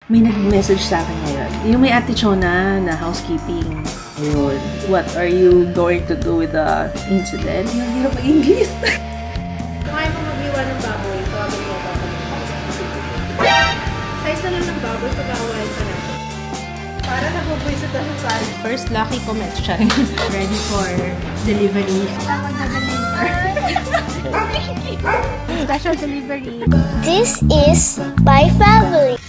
May nag-message sa akin ngayon. Yung may Ate Chona na housekeeping. Ayun. What are you going to do with the incident? Yung hirap ang English. Kaya mo mag-iwan ng baboy, tawagin mo ako. Size na lang ng baboy, pag-away ka na. Para nabubwisit na sa First, lucky comments siya. Ready for delivery. Tama na deliver. Special delivery. This is my family.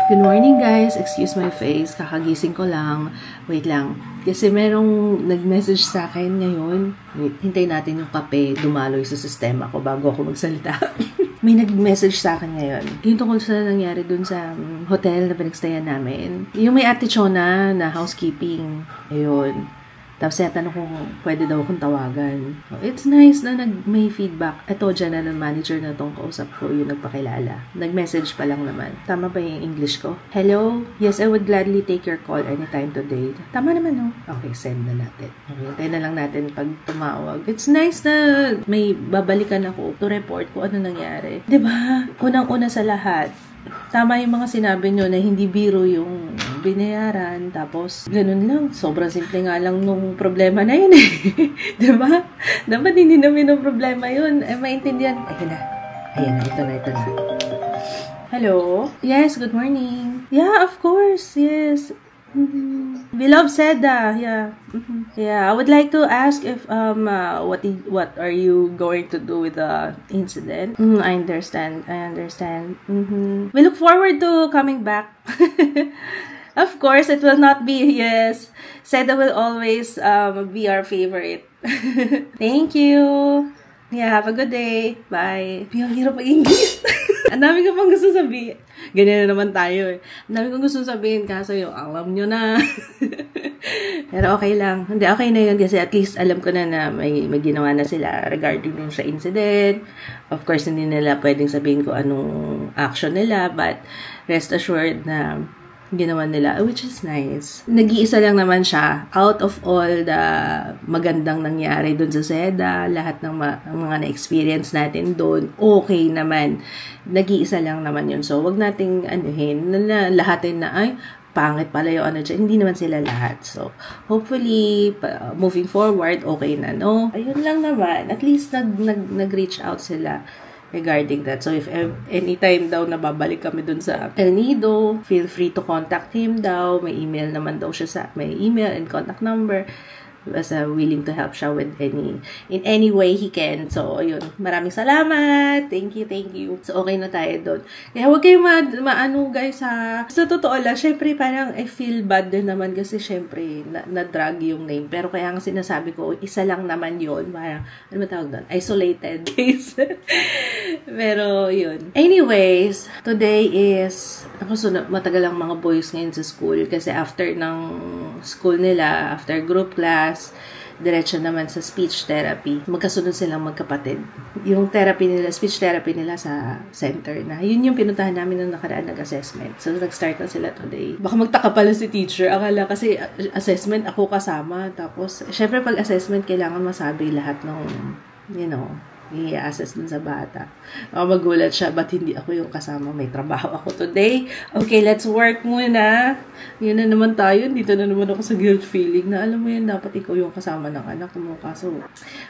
Good morning guys! Excuse my face. Kakagising ko lang. Wait lang. Kasi merong nag-message sa akin ngayon. Hintay natin yung kape dumaloy sa sistema ko bago ako magsalita. May nag-message sa akin ngayon. Yung tungkol sa nangyari dun sa hotel na pinagstayan namin. Yung may Ate Chona na housekeeping. Ayun. Tapos tanong kung pwede daw akong tawagan. It's nice na may feedback. Ito, general manager na tong kausap ko, yung nagpakilala. Nag-message pa lang naman. Tama ba yung English ko? Hello? Yes, I would gladly take your call anytime today. Tama naman, no? Okay, send na natin. Okay, hintayin na lang natin pag tumawag. It's nice na may babalikan ako to report kung ano nangyari. Diba? Unang-una sa lahat, tama yung mga sinabi nyo na hindi biro yung binayaran. Tapos, ganun lang. Sobrang simple nga lang nung problema na yun eh. Diba? Dapat hindi namin yung problema yun. Ay, maintindihan. Ayun na. Ayan na. Ito na. Hello? Yes, good morning. Yeah, of course. Yes. Beloved Seda, yeah. Yeah, I would like to ask if what are you going to do with the incident? I understand. We look forward to coming back. Of course, it will not be, yes. Seda will always be our favorite. Thank you. Yeah, have a good day. Bye. Ang hirap mag-English. Ang dami ko pang gusto sabihin. Ganyan na naman tayo eh. Ang dami kong gusto sabihin kaso yung alam nyo na. Pero okay lang. Hindi, okay na yun kasi at least alam ko na may ginawa na sila regarding dun sa incident. Of course, hindi nila pwedeng sabihin ko anong action nila, but rest assured na ginawa nila, which is nice. Nag-iisa lang naman siya. Out of all the magandang nangyari dun sa Seda, lahat ng mga na-experience natin dun, okay naman. Nag-iisa lang naman yun. So, wag nating anuhin, lahatin na, ay, pangit pala yung ano dyan. Hindi naman sila lahat. So, hopefully, moving forward, okay na, no? Ayun lang naman. At least, nag-reach out sila regarding that. So, if anytime daw nababalik kami dun sa El Nido, feel free to contact him daw. May email naman daw siya may email and contact number. Was willing to help siya with in any way he can. So, ayun. Maraming salamat. Thank you. So, okay na tayo doon. Kaya huwag kayong maano guys ha. Sa totoo lang, syempre parang I feel bad din naman kasi syempre na-drag yung name. Pero kaya nga sinasabi ko, isa lang naman yun. Parang, ano ba tawag doon? Isolated case. Pero, yun. Anyways, today is, matagal ang mga boys ngayon sa school kasi after ng school nila, after group class, diretso naman sa speech therapy. Magkasunod silang magkapatid. Yung speech therapy nila sa center na. Yun yung pinuntahan namin nung nakaraan nag-assessment. So, nag-start na sila today. Baka magtaka pala si teacher. Akala kasi assessment ako kasama. Tapos, syempre pag assessment, kailangan masabi lahat ng, i-assess dun sa bata. Magulat siya, ba't hindi ako yung kasama? May trabaho ako today. Okay, let's work muna. Yun na naman tayo. Dito na naman ako sa guilt feeling na alam mo yun, dapat ikaw yung kasama ng anak mo. Kaso,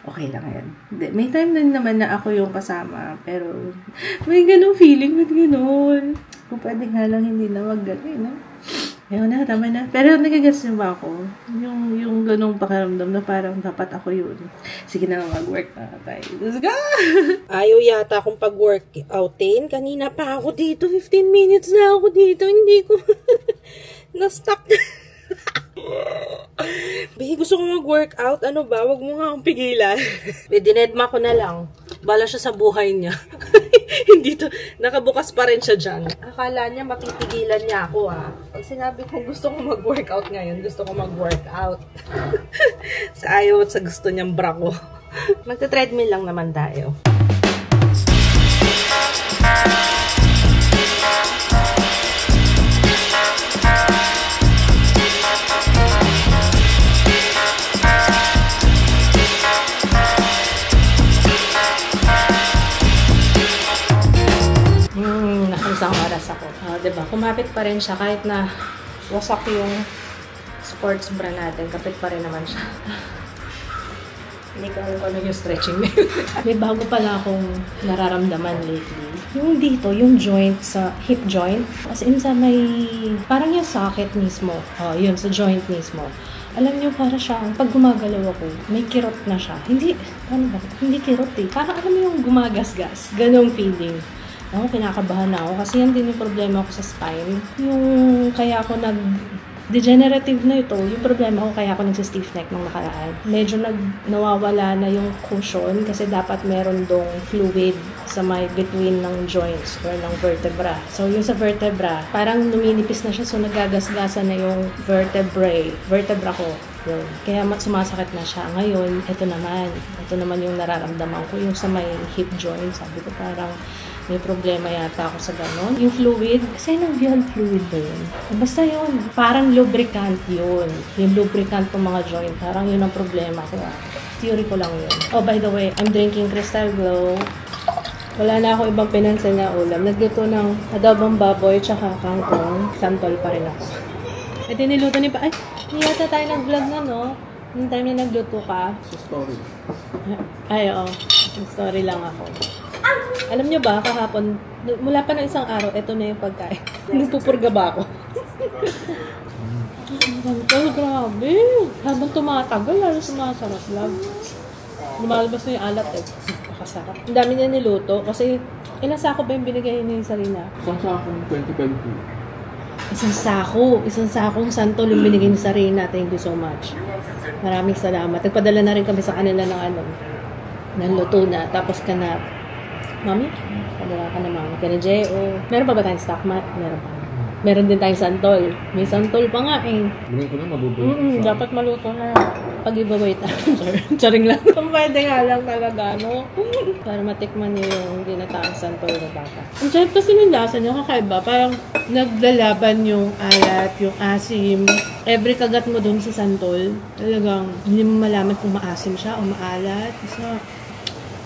okay lang yan. May time din naman na ako yung kasama. Pero, may ganong feeling. Ba't ganon? Kung pwede nga lang hindi na mag-gano'n, no? Ayun na, tama na. Pero nagagets niyo ba ako? Yung ganong pakiramdam na parang dapat ako yun. Sige na, mag-work na tayo. Let's go! Ayaw yata akong pag-workoutin. Kanina pa ako dito. 15 minutes na ako dito. Hindi ko na-stuck. Bahi, gusto ko mag-workout. Ano ba? Wag mo nga akong pigilan. Dinedma ko na lang. Bala siya sa buhay niya. Hindi to. Nakabukas pa rin siya dyan. Akala niya mapipigilan niya ako ah. Pag sinabi ko gusto ko mag-workout ngayon, gusto ko mag-workout. Sa ayaw at sa gusto niyang bra ko. Magta-treadmill lang naman tayo. isang maras ako. Diba? Kumapit pa rin siya kahit na wasak yung sports bra natin. Kapit pa rin naman siya. Hindi ko alam kung ano yung stretching. May bago pala akong nararamdaman lately. Yung dito, yung joint sa hip joint. As in sa may, parang yung socket mismo. Yun, sa joint mismo. Alam niyo, para siyang, pag gumagalaw ako, may kirot na siya. Hindi, ano ba? Hindi kirot eh. Parang alam mo yung gumagasgas. Ganong feeling. Ako, kinakabahan na ako kasi yan din yung problema ko sa spine. Yung kaya ako degenerative na ito, yung problema ko kaya ako nagsa-stiff neck nung nakaraan. Medyo nawawala na yung cushion kasi dapat meron dong fluid sa may between ng joints or ng vertebra. So, yung sa vertebra, parang numinipis na siya so nagagasgasan na yung vertebra ko. Yun. Kaya sumasakit na siya. Ngayon, ito naman yung nararamdaman ko, yung sa may hip joint. Sabi ko parang may problema yata ako sa ganon. Yung fluid, kasi synovial fluid ba yun? Basta yun, parang lubricant yun. Yung lubricant ng mga joint, parang yun ang problema ko. Theory ko lang yun. Oh, by the way, I'm drinking Crystal Glow. Wala na ako ibang pinansin na ulam. Nagluto ng adobong baboy tsaka kangkong. Santol pa rin ako. At niluto ni pa. Ay, hindi yata tayo nag-vlog na, no? Yung time na nagluto ka. Sa story. Ay, oo. Story lang ako. Alam nyo ba, kahapon, mula pa ng isang araw, ito na yung pagkain. Nagpupurga ba ako? Ang grabe. Habang tumatagal, lalo sumasarap lang. Lumalabas na yung alat eh. Makasarap. Ang dami niya niluto kasi ilang sako ba yung binigay niya yung Sarina? Isang sakong 25 po. Isang sakong santol yung binigay ni Sarina. Thank you so much. Maraming salamat. Nagpadala na rin kami sa kanila ng luto na. Tapos Mami? Padala ka na, Mami. Kaya J.O. Meron pa ba tayong stock mat? Meron pa. Meron din tayong santol. May santol pa nga eh. Gawin ko na, mabubuhay. Dapat maluto na. Pag-giveaway tayo. Charing lang. Pwede nga lang talaga, no? Para matikman niyo yung ginataang santol na baka. Ang sarap kasi yung lasa niya, kakaiba. Parang naglalaban yung alat, yung asim. Every kagat mo dun sa santol, talagang hindi mo malaman kung maasim siya o maalat.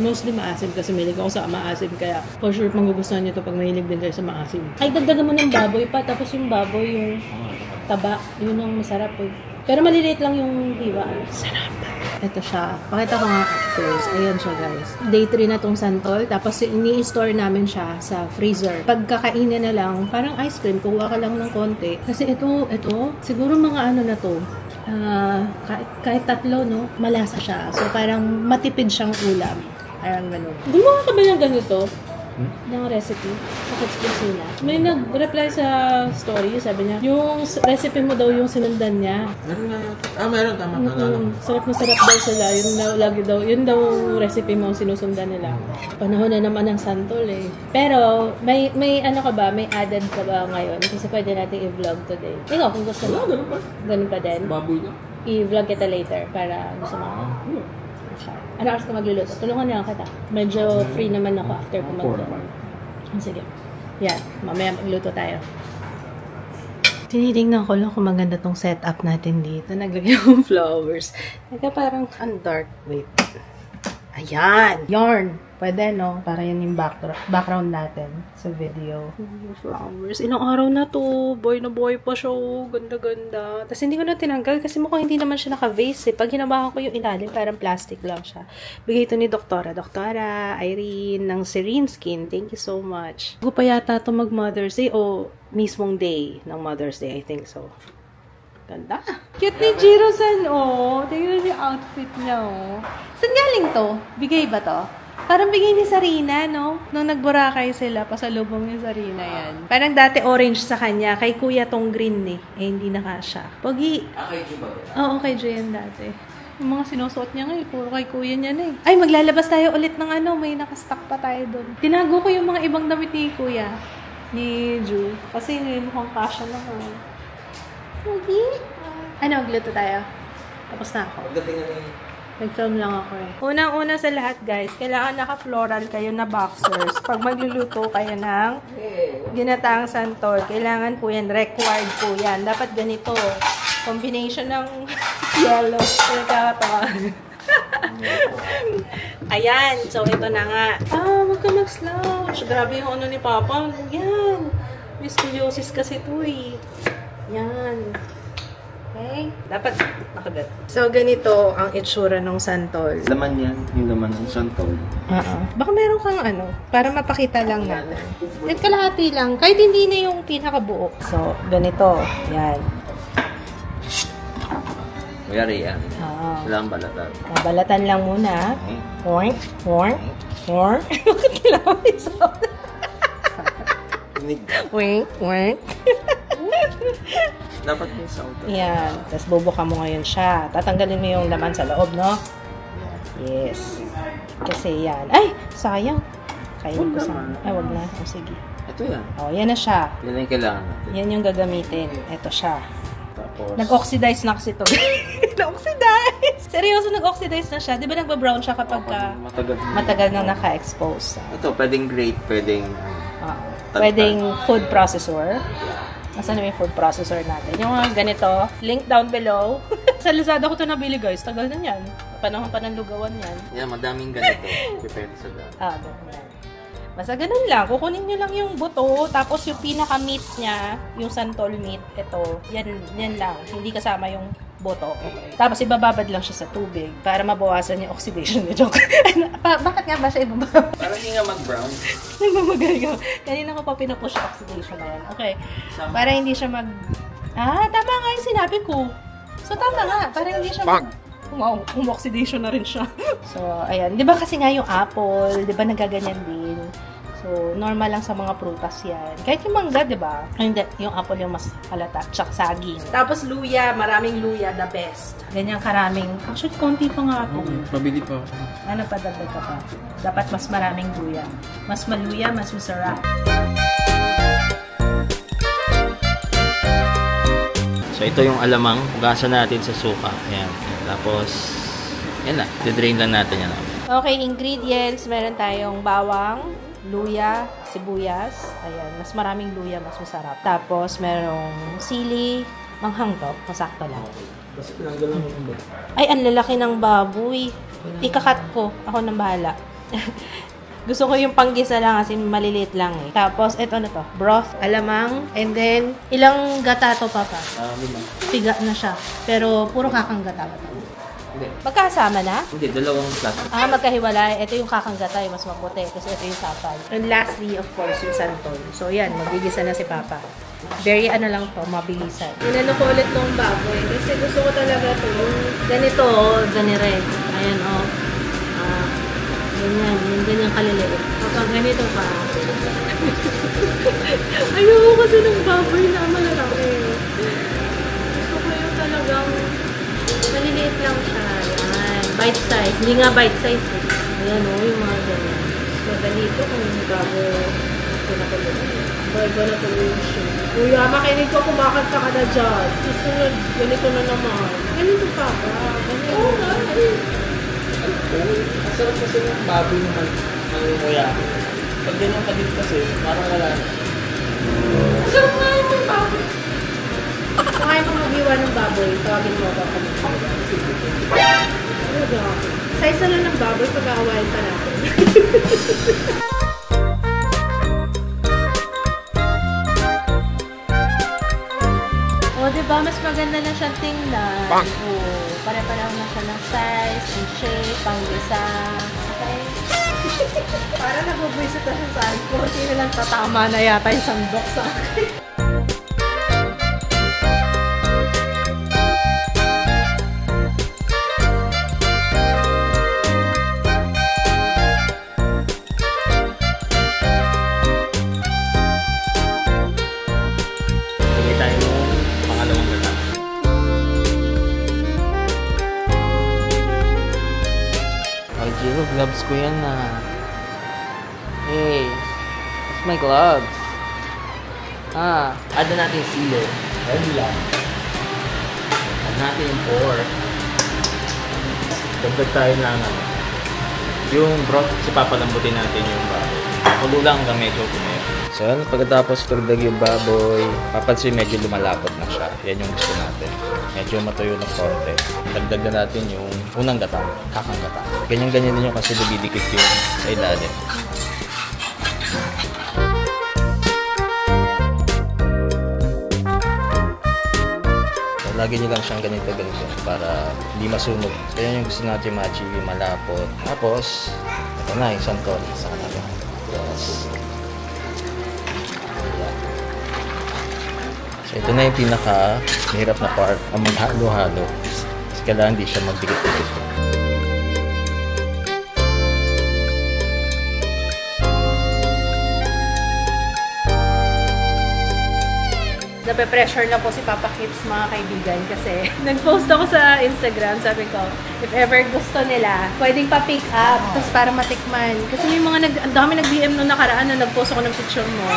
Mostly maasim kasi mahilig ako sa maasim kaya for sure magugustuhan nyo ito pag mahilig din kayo sa maasim. Ay, dagdagan mo ng baboy pa tapos yung baboy yung taba, yun ang masarap eh. Pero maliliit lang yung hiwa. Sarap. Ito siya. Pakita ko nga close. Ayan siya guys. Day 3 na tong santol tapos ini-store namin siya sa freezer. Pagkakainin na lang, parang ice cream, kuha ka lang ng konti. Kasi ito, siguro mga ano na to. Kahit tatlo, no? Malasa siya. So parang matipid siyang ulam. Parang gano'n. Gumawa ka ba ng ganito? Ng recipe? Sa Kusina? May nag-reply sa story, sabi niya, yung recipe mo daw yung sinundan niya. Meron nga yata. Meron. Tama. Sarap na sarap daw sila. Yun daw recipe mo sinusundan nila. Panahon na naman ng santol eh. Pero, may ano ka ba? May added ka ba ngayon? Kasi pwede natin i-vlog today. Ikaw, kung gusto mo. Ganun pa. Ganun pa din? Baboy lang. I-vlog kita later para gusto mo. Ano oras ka magluluto? Tulungan niya kita. Medyo free naman ako after ko magluluto. Sige. Yan. Mamaya magluto tayo. Tinitingnan ko lang kung maganda tong setup natin dito. Naglagay akong flowers. Nagka parang ang dark. Wait. Ayan! Yarn! Pwede, no? Para yan yung background natin sa video. Flowers. Ilang araw na to. Boy na boy pa siya. Ganda-ganda. Tapos hindi ko na tinanggal kasi mukhang hindi naman siya naka-vase eh. Pag hinabakan ko yung ilalim, parang plastic lang siya. Bigay ito ni Doktora. Doktora Irene ng Serene Skin. Thank you so much. Bago pa yata ito mag-Mother's Day o mismong day ng Mother's Day. I think so. Ganda. Cute ni Jiro-san, oh. Tingnan yung outfit niya, oh. Saan galing to? Bigay ba to? Parang bigay ni Sarina, no? Nung nag-Boracay sila, pasalubong ni Sarina yan. Parang dati orange sa kanya. Kay kuya tong green, eh. Eh, hindi na kasha. Pogi. Kay Ju ba? Oo, kay Ju yan dati. Yung mga sinusuot niya ngayon, puro kay kuya niya na eh. Ay, maglalabas tayo ulit ng ano. May nakastock pa tayo doon. Tinago ko yung mga ibang damit ni kuya. Ni Ju. Kasi mukhang kasha na nga. Pogi. Ano, magluto tayo? Tapos na ako. Nag-film lang ako eh. Unang-una sa lahat guys, kailangan naka-floral kayo na boxers. Pag magluluto kayo ng ginataang santol, kailangan po yan, required po yan. Dapat ganito, combination ng yellow. Pinagkakatawa. Ayan, so ito na nga. Wag ka mag-slouch. Grabe yung ano ni Papa. Yan. May scoliosis kasi ito eh. Yan. Okay? Dapat nakagat. So, ganito ang itsura ng santol. Laman yan. Yung laman ng santol. Baka meron kang para mapakita lang natin. Then kalahati lang. Kahit hindi na yung pinakabuo. So, ganito. Yan. Mayari yan. Oo. Sila ang balatan. Balatan lang muna. Oink. Oink. Oink. Bakit kailangan may sound? Oink. Oink. Dapat may sound. Yan. Tapos bubuka mo ngayon siya. Tatanggalin mo yung laman sa loob, no? Yes. Kasi yan. Ay! Sayang. Kainin ko sa... Ay, wag na. O, sige. Ito yan. O, yan na siya. Yan ang kailangan natin. Yan yung gagamitin. Ito siya. Tapos... Nag-oxidize na kasi ito. Nag-oxidize! Seryoso, nag-oxidize na siya. Di ba nagba-brown siya kapag matagal na naka-expose? Ito, pwedeng grate, pwedeng... Pwedeng food processor. Nasaan na yung food processor natin? Yung mga ganito, link down below. Sa Lazada ko ito nabili guys. Tagal na yan. Panahon pa ng lugawan yan. Yan, madaming ganito. Depende sa dami. Ganun. Basta ganun lang. Kukunin nyo lang yung buto. Tapos yung pinaka-meat niya, yung santol meat, ito, yan lang. Hindi kasama yung buto. Okay. Tapos ibababad lang siya sa tubig para mabawasan yung oxidation niya. Joke. Bakit nga ba siya ibababad? Para hindi nga mag-brown. Nagmamagal ka. Kanina ko pa pinapush yung oxidation na yan. Okay. Para hindi siya tama nga yung sinabi ko. So, tama nga. Para hindi siya oxidation na rin siya. So, ayan. Di ba kasi nga yung apple, di ba nagaganyan din? So, normal lang sa mga prutas yan. Kahit yung mangga, di ba? Hindi, yung apple yung mas halata. Tsaka saging. Tapos luya, maraming luya, the best. Ganyan karaming. Actually, konti pa nga ako. Mabili pa ako. Padagdag ka pa. Dapat mas maraming luya. Mas maluya, mas masarap. So, ito yung alamang. Hugasan natin sa suka. Ayan. Tapos, yan na. Didrain lang natin yan. Okay, ingredients. Meron tayong bawang, luya, sibuyas. Ayan, mas maraming luya, mas masarap. Tapos, merong sili, manghang to. Masakto lang. Kasi pinanggalan mo yung baboy. Ay, ang lalaki ng baboy. Ikakat ko. Ako nang bahala. Gusto ko yung panggisa lang kasi maliliit lang eh. Tapos, eto na to. Broth, alamang, and then, ilang gata to, Papa? 5. Piga na siya. Pero, puro kakang gata ba to? Hindi. Magkasama na? Hindi, dalawang plato. Magkahiwalay. Ito yung kakanggatay, mas maputi. Kasi ito yung sapal. And lastly, of course, yung santol. So, yan. Magigisa na si Papa. Very lang to, mabilisan. Inano ko ulit tong baboy. Kasi gusto ko talaga to. Yung ganito, ganiren. Ayan, ganyan. Yung ganyan kaliliit. Kapag ganito pa. Ayoko kasi ng baboy na malalaki. Gusto ko yung talagang maliliit lang siya. Yan. Bite size. Hindi nga bite size eh. Ayan yung mga ganyan. So, ganito kung bago pinakulit. Bago na tuloy siya. Kuya, makinig ko, kumakanta ka na dyan. Susunod, ganito na naman. Ganito pa ba? Ganito. Oo nga. Masarap kasi yung baboy naman ang nguya. Pag ganyan kadit kasi, parang wala na. Masarap nga yung baboy. Kung ayaw mo mag-iwan ng baboy, tawagin mo ako kami. Sa lang ng baboy, pag-aawain pa natin. Diba? Mas maganda na siyang tingnan. Pare-pareho na siya ng size, and shape, panggisa. Okay? Para nabubwisit na siya sa akin. Kurti na lang tatama na yata yung sandok sa akin. Gloves ko yan na. Hey, it's my gloves. Add na natin yung silo. Ready lang. Add natin yung pork. Dagdag tayo lang yung broth, si papalambutin natin yung baboy. Kulo lang hanggang medyo kumero. So yan, pagkatapos turdag yung baboy, papansin medyo lumalapot na siya. Yan yung gusto natin. Medyo matuyo ng konti. Dagdag na natin yung unang gata, kakang gata. Ganyan-ganyan din yung kasi dumidikit yung sa ilalim. lagyan nyo lang siyang ganito para hindi masunog. So, yan yung gusto natin ma-achieve, malapot. Tapos, ito na, yung santol sa kanila. Yes. So, ito na yung pinaka-mahirap na part, ang maghalo-halo. Kasi kailangan hindi siya magdikit-dikit. Nape-pressure na po si Papa Kids, mga kaibigan, kasi nag-post ako sa Instagram, sabi ko, if ever gusto nila, pwedeng pa-pick up, tapos para matikman. Kasi may mga ang dami nag-DM nung nakaraan na nag-post ako ng picture mo.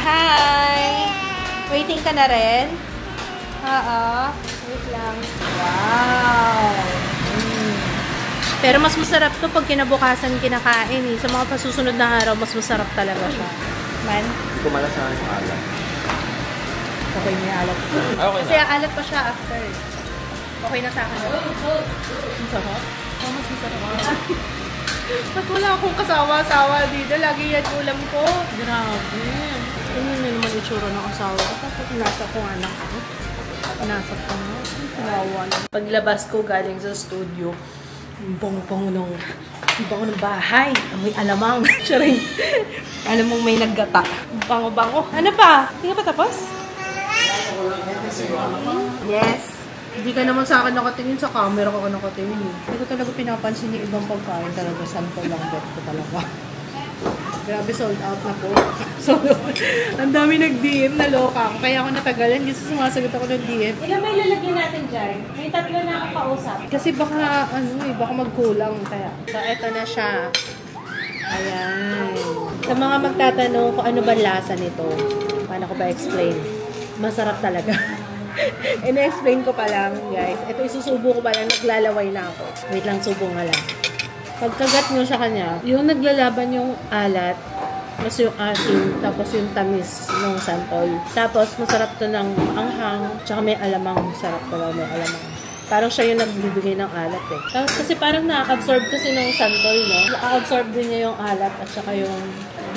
Hi! Waiting ka na rin? Oo. Wait lang. Wow! Pero mas masarap to pag kinabukasan kinakain eh. Sa mga pasusunod na araw, mas masarap talaga siya. Man? Hindi ko malasahan yung alam. Okay na yung alat. Okay Kasi alat pa siya after. Okay na sa akin. Ang sarap? Oh, mas masarap. Pag wala akong kasawa-sawa dito, lagi yan ulam ko. Grabe. Tingnan niyo naman itsura ng asawa ko. Tapos pinasa ko nga lang ako. Pinasa ko nga. Pinawa na. Paglabas ko galing sa studio, ang bong-bong ng bahay. May alamang. Charing. Alam mong may naggata. Bango-bango. Ano pa? Hindi ka pa tapos? Yes. Hindi ka naman sa akin nakatingin, sa camera ka nakatingin. Hindi ko talaga pinapansin yung ibang pagkain talaga. Sample lang bet ko talaga. Grabe, sold out na po. So, ang dami nag-DM na loka ako. Kaya ako natagalan kasi sumasagot ako ng DM. Ilan may lalagyan natin dyan? May tatlo na akong kausap. Kasi baka, baka magkulang. Kaya, so, eto na siya. Ayan. Sa mga magtatanong kung ano ba lasa nito, paano ko ba explain? Masarap talaga. Ina-explain ko pa lang, guys. Ito, isusubo ko pa lang. Naglalaway na ako. Wait lang, subo nga lang. Pagkagat nyo sa kanya, yung naglalaban yung alat, mas yung asin, tapos yung tamis ng santol. Tapos, masarap to ng anghang, tsaka may alamang. Masarap talaga, may alamang. Parang siya yung nagbibigay ng alat eh. Tapos kasi parang na-absorb kasi ng santol, no? Na-absorb din niya yung alat at saka yung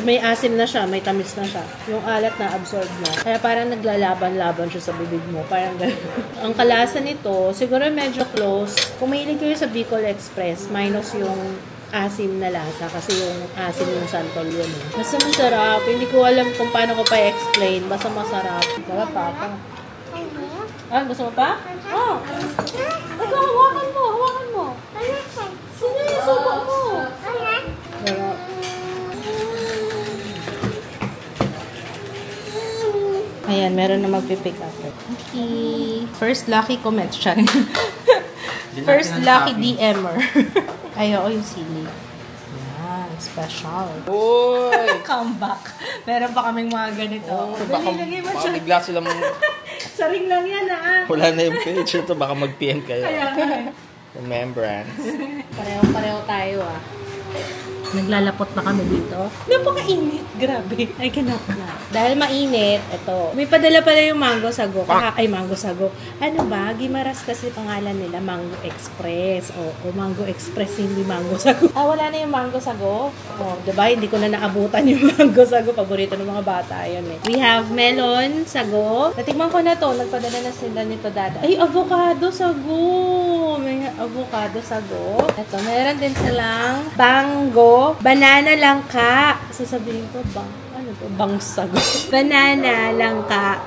may asim na siya, may tamis na siya. Yung alat na-absorb na. Kaya parang naglalaban-laban siya sa bibig mo. Parang gano'n. Ang kalasa nito, siguro medyo close. Kung mahilig kayo sa Bicol Express, minus yung asim na lasa. Kasi yung asim yung santol yun eh. Basta masarap. Hindi ko alam kung paano ko pa explain. Basta masarap. Diba, Papa? Ah, gusto mo pa? Oh! Ito, hawakan mo! Hawakan mo! Sino yung subo mo? Sarap. Ayan, meron na magpipick up. Okay. First lucky comment siya. First lucky DMer. Ay, oo, yung sili. Yan, special. Uy! Comeback. Meron pa kaming mga ganito. Baka bigla sila Saring lang yan, ah. wala na yung page ito, baka mag-PM kayo. Kaya Remembrance. Pareho-pareho tayo, ah. Naglalapot na kami dito. Napakainit. Grabe. I cannot na. Dahil mainit, ito. May padala pala yung mango sago. Ay, mango sago. Ano ba? Gimaras kasi pangalan nila, Mango Express. O Mango Express, hindi mango sago. Ah, wala na yung mango sago. Oh, diba? Hindi ko na naabutan yung mango sago. Paborito ng mga bata. Yun eh. We have melon sago. Natikman ko na to. Nagpadala na sila nito dada. Ay, avocado sago. May avocado sago. Ito, meron din silang bango. Banana langka. Sasabihin ko, ano to? Bang sago. Banana langka.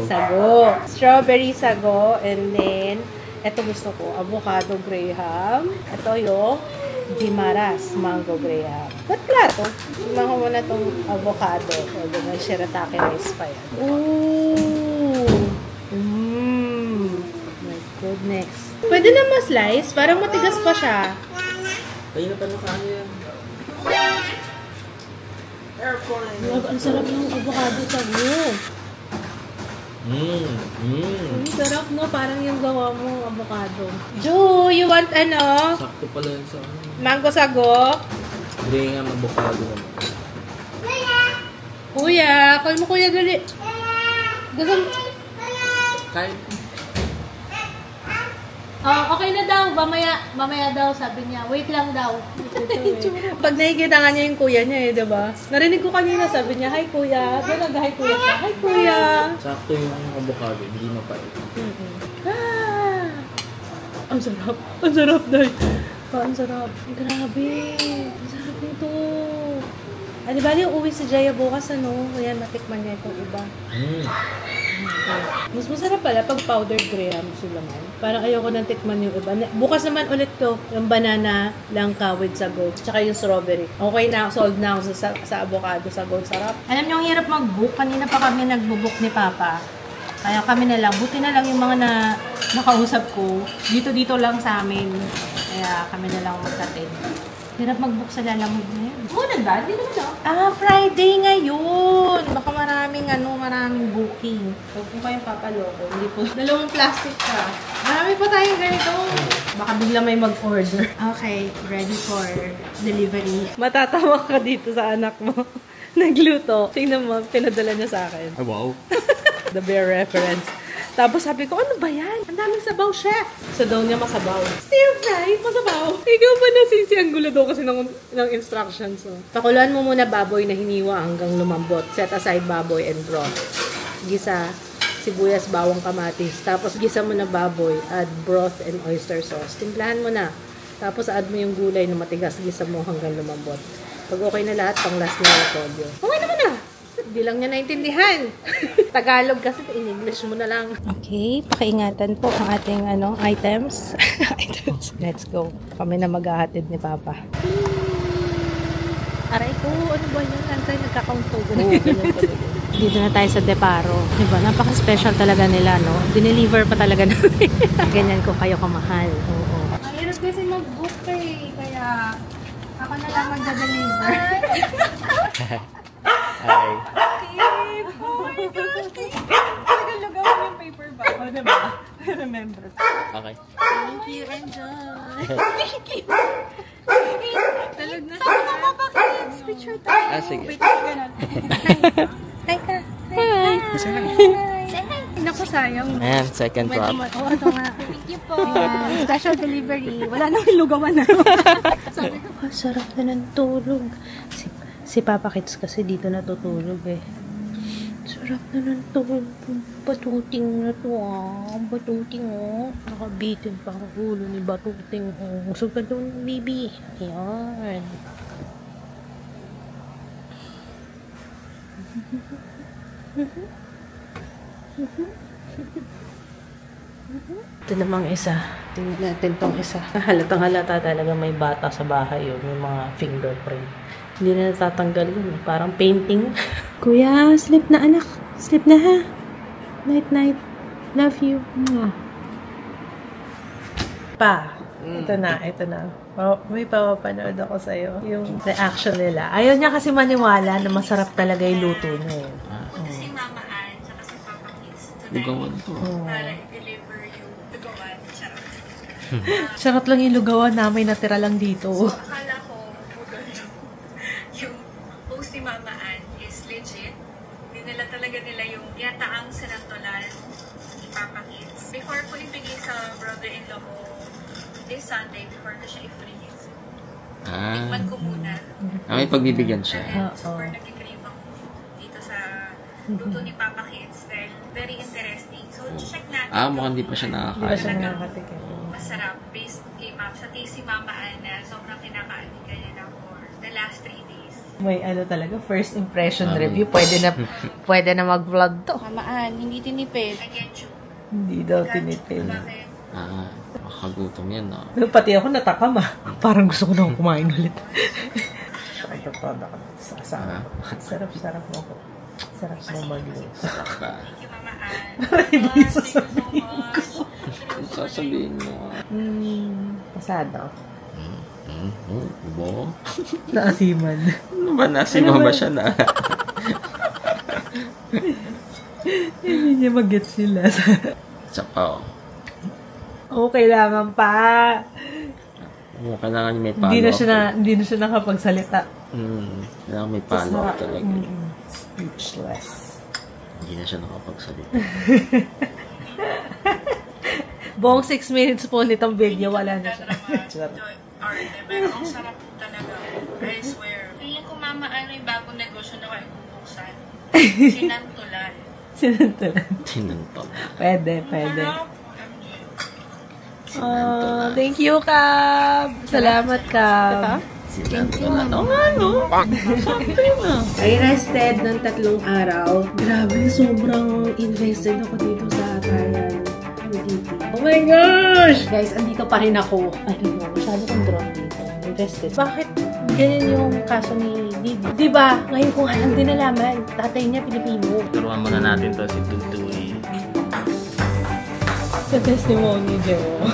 Sago. Strawberry sago. And then, ito gusto ko, avocado graham. Ito yung Gimaras mango graham. Ba't plato? Tingnan ko muna itong avocado. O, doon shirataki rice pa yan. Ooh! My goodness. Pwede na ma-slice. Parang matigas pa siya. Kayo na pa nakaano yan. Ang sarap ng avocado sago. Ang sarap, no? Parang yung gawa mo avocado. Ju, you want ano? Sakto pala yun sa Mango sago? Graham avocado naman. Kuya, call mo kuya gali. Gusto mo? Kain. Oh, okay na daw. Mamaya daw, sabi niya. Wait lang daw. Pag nakikita nga niya yung kuya niya eh, diba? Narinig ko kanina, sabi niya, hi kuya. Doon nag-hi kuya siya. Hi kuya. Sakto yung avocado, hindi mapait. Ang sarap. Ang sarap, Day. Ang sarap. Grabe. Ang sarap nito. Ah, di ba yung uwi si Jaya bukas, ano? Kaya natikman niya itong iba. Mas masarap pala pag powdered graham sila man. Parang ayoko nang tikman yung iba. Bukas naman ulit to, yung banana langka with sago. Tsaka yung strawberry. Okay na, sold na ako sa avocado sago. Sarap. Alam niyo, ang hirap mag-book. Kanina pa kami nag-book ni Papa. Kaya kami na lang. Buti na lang yung mga nakausap ko. Dito lang sa amin. Kaya kami na lang mag-attend. Hirap mag-book sa Lalamove na yun. Muna ba? Hindi naman ako. Ah, Friday ngayon! Baka maraming booking. Huwag po kayong papaloko. Hindi po. Dalawang plastic ka. Marami pa tayong ganito. Baka bigla may mag-order. Okay, ready for delivery. Matatawa ka dito sa anak mo. Nagluto. Tingnan mo, pinadala niya sa akin. Ay, wow. The Bear reference. Tapos sabi ko, ano ba yan? Ang daming sabaw, chef. So daw niya masabaw. Stir fry, masabaw. Ikaw ba nasisi ang gulo daw kasi ng instructions. So. Pakuluan mo muna baboy na hiniwa hanggang lumambot. Set aside baboy and broth. Gisa, sibuyas, bawang, kamatis. Tapos gisa mo na baboy, add broth and oyster sauce. Timplahan mo na. Tapos add mo yung gulay na matigas. Gisa mo hanggang lumambot. Pag okay na lahat, pang last na yung polio. Okay naman na. Hindi lang niya naintindihan. Tagalog kasi, in English mo na lang. Okay, pakiingatan po ang ating items. Let's go. Kami na maghahatid ni Papa. Aray ko, ano ba yun? Antay, nagka-count po. Dito na tayo sa Deparo. Diba? Napaka-special talaga nila, no? Dineliver pa talaga namin. Ganyan ko kayo kamahal. Oo. Ang hirap kasi mag-book eh. Kaya ako na lang magda-deliver. Hi. Oh my gosh! Talagang lugawan yung paper bag. O, diba? Remember. Okay. Thank you, enjoy. Thank you. Talog na siya. Papapakits. Picture tayo. Ah, sige. Picture ka natin. Hi ka. Hi. Say hi. Naku, sayang. Ayan, second drop. Oo, ito nga. Thank you po. Special delivery. Wala nang lugawan na. Sabi ko, sarap na ng tulog. Si Papa Kids kasi dito natutulog eh. Sarap na ng tulog. Batuting na to Batuting Nakabitin pa ang ulo ni Batuting Gusto ka doon, baby. Ayan. Ito namang isa. Tingnan natin tong isa. Halatang halata talaga may bata sa bahay yun. May mga fingerprint. Hindi na natatanggal yun. Parang painting. Kuya, sleep na anak. Sleep na ha. Night night. Love you. Pa. Ito na. Oh, may papapanood ako sa'yo. Yung reaction nila. Ayaw niya kasi maniwala na masarap talaga yung luto niya. Kasi Mama Ann, tsaka si Papa Kids. Lugawan to. Para i-deliver yung lugawan. Charot lang yung lugawan namin. Natira lang dito. So, akala ko, yung post ni Mama Ann is legit. Dinala talaga nila yung yataang sinantolan ni Papa Kids. Before ko ibigay sa brother-in-law ko this Sunday, before ko siya i-freeze. Tikman ko muna. May pagbibigyan siya. And super nag-crave ako dito sa luto ni Papa Kids. Dahil very interesting. So, check natin. Mukhang di pa siya nakakain. Masarap. Based kay sa taste si Mama Ann na sobrang kinakain niya na for the last 3 days. May talaga, first impression review. Pwede na mag-vlog to. Mama Ann, hindi tinipid. Again, Hindi daw tinipid. Bakit? Makagutom yan, no? Pati ako natakam Parang gusto ko na kumain ulit. Sarap mo ko. Sarap mo mag-luto. Thank you, Mama Ann. Maraming sasabihin ko. Sasabihin mo. Pasado. Bo? Naasiman. Ano ba? Nasiman ba siya na? Hindi niya mag-get sila. Tsaka, kailangan pa. Kailangan may follow-up. Hindi na siya nakapagsalita. Kailangan may follow-up talaga. Speechless. Hindi na siya nakapagsalita. Buong 6 minutes po nitong video, wala na siya. Pero ang sarap talaga. I swear. Feeling ko, Mama Ann, may bagong negosyo na kayo bubuksan. Sinantulan. Sinantulan. Tinantolan. Pwede. Oh, thank you, Kab. Salamat, Kab. Thank you, ano nga, no? I rested ng 3 araw. Grabe, sobrang invested ako dito sa trial. Oh my gosh! Guys, andito pa rin ako. Ay, no, masyado kong drop dito. Invested. Bakit ganyan yung kaso ni Didi? Diba? Ngayon ko nga lang din nalaman. Tatay niya, Pilipino. Turuan muna natin to si Tutuy. Sa testimony, Joe.